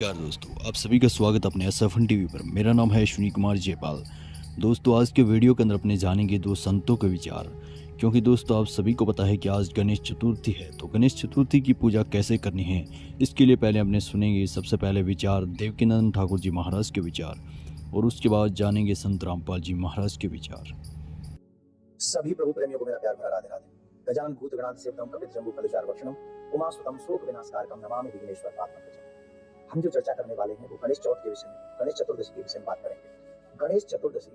नमस्कार दोस्तों, आप सभी का स्वागत अपने एसएफएन टीवी पर। मेरा नाम है अश्विनी कुमार जयपाल। दोस्तों, आज के वीडियो के अंदर अपने जानेंगे दो संतों के विचार। क्योंकि दोस्तों, आप सभी को पता है कि आज गणेश चतुर्थी है, तो गणेश चतुर्थी की पूजा कैसे करनी है, इसके लिए पहले अपने सुनेंगे सबसे पहले विचार देवकीनंदन ठाकुर जी महाराज के विचार, और उसके बाद जानेंगे संत रामपाल जी महाराज के विचार। सभी प्रभु प्रेमियों को मेरा प्यार भरा राधे राधे। गजानन भूत गणाधिसेवितम कपित जम्बू फलचार वक्षणम उमा सुतम शोक विनाशकारकम नमामि विघ्नेश्वर पादपंकजम। हम जो चर्चा करने वाले हैं वो गणेश चौथ के विषय में, गणेश चतुर्दशी के विषय में बात करेंगे। गणेश चतुर्दशी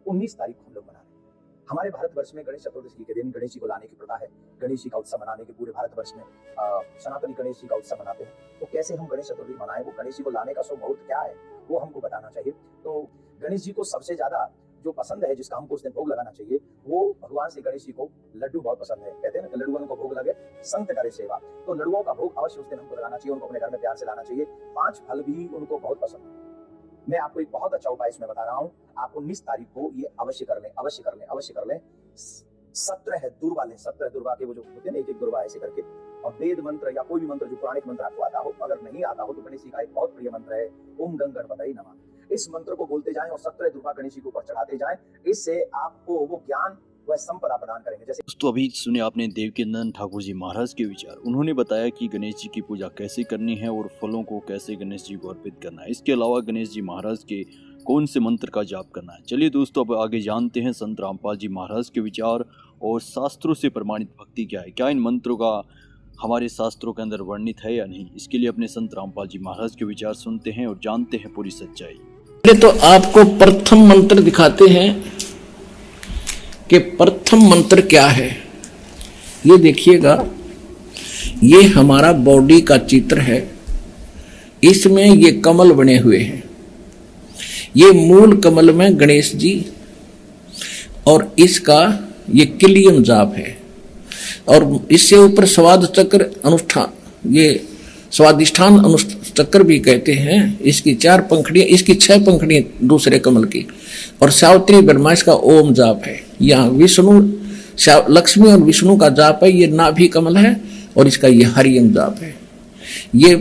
19 तारीख को हम लोग मना रहे हैं। हमारे भारतवर्ष में गणेश चतुर्दशी के दिन गणेश जी को लाने की प्रथा है। गणेश जी का उत्सव मनाने के पूरे भारतवर्ष में सनातनी गणेश जी का उत्सव मनाते हैं। तो कैसे हम गणेश चतुर्थी मनाएं, वो गणेश जी को लाने का शुभ मुहूर्त क्या है, वो हमको बताना चाहिए। तो गणेश जी को सबसे ज्यादा जो पसंद है, जिसका हमको उस दिन भोग लगाना चाहिए, वो भगवान श्री गणेश जी को लड्डू बहुत पसंद है। कहते हैं ना कि लड्डुओं को भोग लगे संत करे सेवा, तो लड्डुओं का भोग अवश्य उस दिन हमको लगाना चाहिए। उनको अपने घर में प्यार से लाना चाहिए। 5 फल भी उनको बहुत पसंद है। मैं आपको एक बहुत अच्छा उपाय इसमें बता रहा हूँ। आप 19 तारीख को ये अवश्य कर लें, अवश्य कर लें, अवश्य कर लें। 17 दुर्वा लें, 17 दुर्वा के वो जो होते हैं, एक एक दुर्वा ऐसे करके, और वेद मंत्र या कोई भी मंत्र जो पौराणिक मंत्र आपको आता हो, अगर नहीं आता हो तो गणेश जी का एक बहुत प्रिय मंत्र है, ओम गं गणपतये नमः। इस मंत्र को बोलते जाएं और 17 दुर्वा गणेश जी के ऊपर चढ़ाते जाएं। इससे आपको वो ज्ञान व संपदा प्रदान करेंगे। जैसे दोस्तों, अभी सुने आपने देवकीनंदन ठाकुर जी महाराज के विचार। उन्होंने बताया कि गणेश जी की पूजा कैसे करनी है और फलों को कैसे गणेश जी को अर्पित करना है। इसके अलावा गणेश जी महाराज के कौन से मंत्र का जाप करना है। चलिए दोस्तों, अब आगे जानते हैं संत रामपाल जी महाराज के विचार और शास्त्रों से प्रमाणित भक्ति क्या है, क्या इन मंत्रों का हमारे शास्त्रों के अंदर वर्णित है या नहीं। इसके लिए अपने संत रामपाल जी महाराज के विचार सुनते हैं और जानते हैं पूरी सच्चाई। पहले तो आपको प्रथम मंत्र दिखाते हैं कि प्रथम मंत्र क्या है। ये देखिएगा, ये हमारा बॉडी का चित्र है। इसमें ये कमल बने हुए हैं। ये मूल कमल में गणेश जी, और इसका ये किलियम जाप है, और इससे ऊपर स्वाद चक्र अनुष्ठान, ये स्वादिष्ठान अनुचक्र भी कहते हैं। इसकी 4 पंखड़ियां, इसकी 6 पंखड़ियां दूसरे कमल की, और सावित्री ब्रह्मा इसका ओम जाप है। यहाँ विष्णु, लक्ष्मी और विष्णु का जाप है। ये नाभि कमल है, और इसका ये हरियम जाप है। ये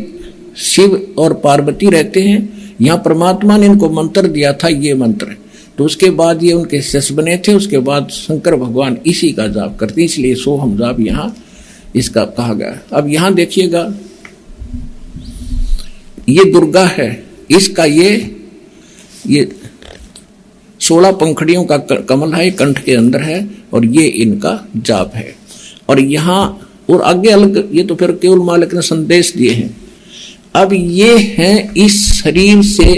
शिव और पार्वती रहते हैं। यहाँ परमात्मा ने इनको मंत्र दिया था, ये मंत्र। तो उसके बाद ये उनके शिष्य बने थे। उसके बाद शंकर भगवान इसी का जाप करते, इसलिए सोहम जाप यहाँ इसका कहा गया। अब यहाँ देखिएगा, ये दुर्गा है। इसका ये 16 पंखड़ियों का कमल है, कंठ के अंदर है, और ये इनका जाप है। और यहाँ और आगे अलग, ये तो फिर केवल मालिक ने संदेश दिए हैं। अब ये हैं इस शरीर से,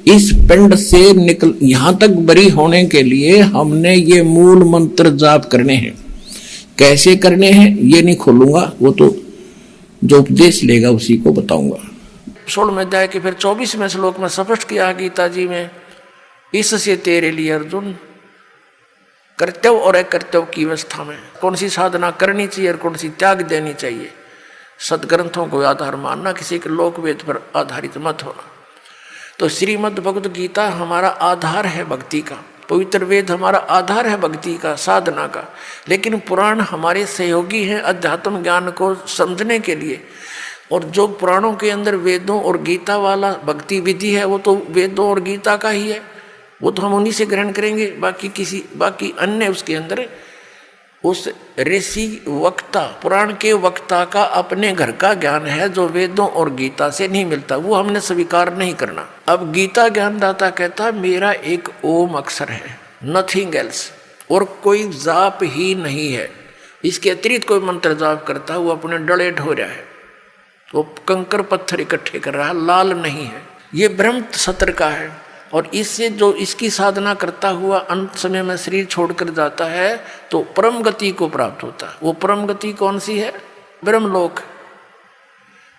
इस पिंड से निकल यहाँ तक बरी होने के लिए हमने ये मूल मंत्र जाप करने हैं। कैसे करने हैं ये नहीं खोलूंगा, वो तो जो उपदेश लेगा उसी को बताऊंगा। 16 अध्याय के फिर 24वें श्लोक में स्पष्ट किया गीता जी में, इससे तेरे लिए अर्जुन कर्तव्य और अकर्तव्य की अवस्था में कौन सी साधना करनी चाहिए और कौन सी त्याग देनी चाहिए। सदग्रंथों को आधार मानना, किसी के लोक वेद पर आधारित मत होना। तो श्रीमद् भगवद गीता हमारा आधार है भक्ति का, पवित्र वेद हमारा आधार है भक्ति का, साधना का। लेकिन पुराण हमारे सहयोगी हैं अध्यात्म ज्ञान को समझने के लिए। और जो पुराणों के अंदर वेदों और गीता वाला भक्ति विधि है, वो तो वेदों और गीता का ही है, वो तो हम उन्हीं से ग्रहण करेंगे। बाकी अन्य उसके अंदर उस ऋषि वक्ता, पुराण के वक्ता का अपने घर का ज्ञान है, जो वेदों और गीता से नहीं मिलता, वो हमने स्वीकार नहीं करना। अब गीता ज्ञानदाता कहता मेरा एक ओम अक्षर है, नथिंग एल्स, और कोई जाप ही नहीं है। इसके अतिरिक्त कोई मंत्र जाप करता है वो अपने डले ढो रहा है, वो कंकर पत्थर इकट्ठे कर रहा है, लाल नहीं है। ये ब्रह्म सत्र का है, और इससे जो इसकी साधना करता हुआ अंत समय में शरीर छोड़कर जाता है तो परम गति को प्राप्त होता है। वो परम गति कौन सी है? ब्रह्मलोक।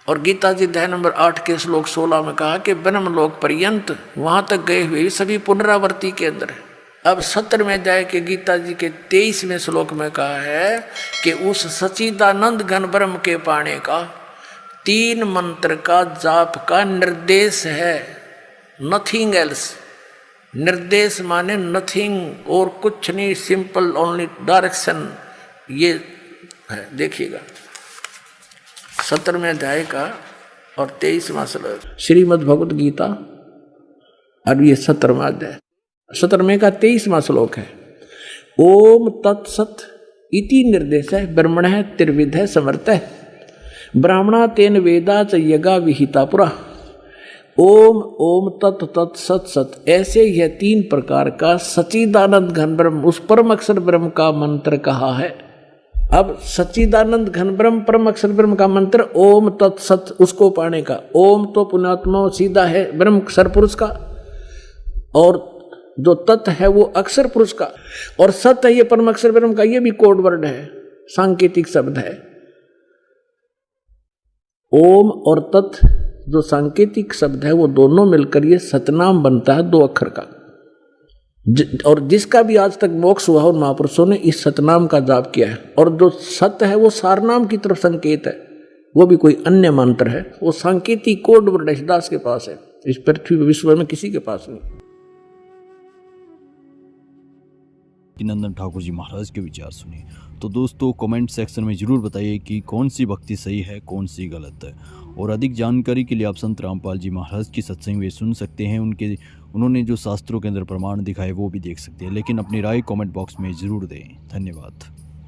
और गीता जी अध्याय नंबर 8 के श्लोक 16 में कहा कि ब्रह्मलोक पर्यंत, वहां तक गए हुए सभी पुनरावृत्ति के अंदर है। अब 17वें अध्याय के गीता जी के 23वें श्लोक में कहा है कि उस सच्चिदानंद घन ब्रह्म के पाने का 3 मंत्र का जाप का निर्देश है, नथिंग एल्स। निर्देश माने नथिंग, और कुछ नहीं, सिंपल ओनली डायरेक्शन। ये है, देखिएगा 17वें अध्याय का और 23वां श्लोक श्रीमद् भगवत गीता और ये 17वां अध्याय 17वें का 23वां श्लोक है। ओम तत्सत इति निर्देश है ब्रह्मण है त्रिविध है समर्थ है ब्राह्मणा तेन वेदा च यज्ञा विहिता पुरा। ओम ओम तत् तत् सत सत ऐसे यह 3 प्रकार का सच्चिदानंद घन ब्रह्म उस परम अक्षर ब्रह्म का मंत्र कहा है। अब सच्चिदानंद घन ब्रह्म परम अक्षर ब्रह्म का मंत्र ओम तत् सत उसको पाने का। ओम तो पुण्यात्मा सीधा है ब्रह्म अक्षर पुरुष का और जो तत् है वो अक्षर पुरुष का और सत है ये परम अक्षर ब्रह्म का। ये भी कोड वर्ड है सांकेतिक शब्द है। ओम और तत् जो सांकेतिक शब्द है वो दोनों मिलकर ये सतनाम बनता है 2 अक्षर का। और जिसका भी आज तक मोक्ष हुआ और महापुरुषों ने इस सतनाम का जाप किया है। और जो सत है वो सारनाम की तरफ संकेत है वो भी कोई अन्य मंत्र है वो सांकेतिक कोड वर्ड दास के पास है इस पृथ्वी विश्व में किसी के पास नहीं। नंदन ठाकुर जी महाराज के विचार सुनिए। तो दोस्तों कमेंट सेक्शन में ज़रूर बताइए कि कौन सी भक्ति सही है कौन सी गलत है। और अधिक जानकारी के लिए आप संत रामपाल जी महाराज की सत्संग वे सुन सकते हैं। उन्होंने जो शास्त्रों के अंदर प्रमाण दिखाए वो भी देख सकते हैं। लेकिन अपनी राय कमेंट बॉक्स में ज़रूर दें। धन्यवाद।